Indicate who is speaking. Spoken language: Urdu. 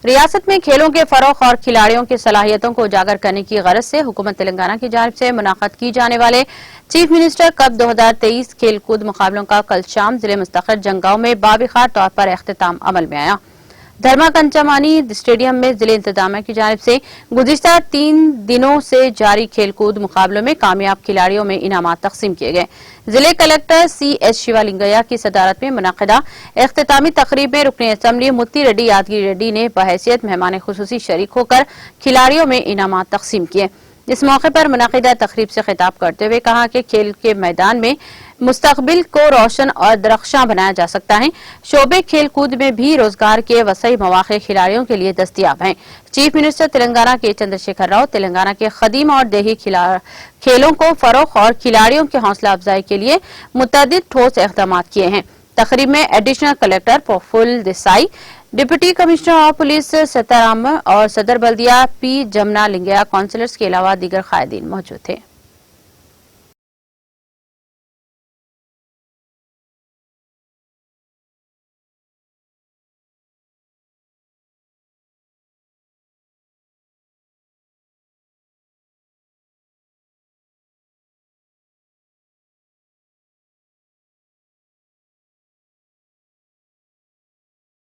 Speaker 1: ریاست میں کھیلوں کے فروغ اور کھلاڑیوں کی صلاحیتوں کو اجاگر کرنے کی غرض سے حکومت تلنگانہ کی جانب سے منعقد کی جانے والے چیف منسٹر کپ 2023 کھیل کود مقابلوں کا کل شام ضلع مستقر جنگاؤں میں باوقار طور پر اختتام عمل میں آیا۔ دھرما کنچمانی اسٹیڈیم میں ضلع انتظامیہ کی جانب سے گزشتہ 3 دنوں سے جاری کھیل کود مقابلوں میں کامیاب کھلاڑیوں میں انعامات تقسیم کیے گئے۔ ضلع کلکٹر CS شیوالنگیا کی صدارت میں منعقدہ اختتامی تقریب میں رکن اسمبلی متی ریڈی یادگیری ریڈی نے بحیثیت مہمان خصوصی شریک ہو کر کھلاڑیوں میں انعامات تقسیم کیے۔ اس موقع پر منعقدہ تقریب سے خطاب کرتے ہوئے کہا کہ کھیل کے میدان میں مستقبل کو روشن اور درخشاں بنایا جا سکتا ہے۔ شعبے کھیل کود میں بھی روزگار کے وسیع مواقع کھلاڑیوں کے لیے دستیاب ہیں۔ چیف منسٹر تلنگانہ کے چندرشیکھر راؤ تلنگانہ کے قدیم اور دیہی کھیلوں کو فروغ اور کھلاڑیوں کی حوصلہ افزائی کے لیے متعدد ٹھوس اقدامات کیے ہیں۔ تقریب میں additional collector Praful Desai, deputy commissioner of police Sitaram اور صدر بلدیہ P جمنا لنگیا کونسلرز کے علاوہ دیگر قائدین موجود تھے۔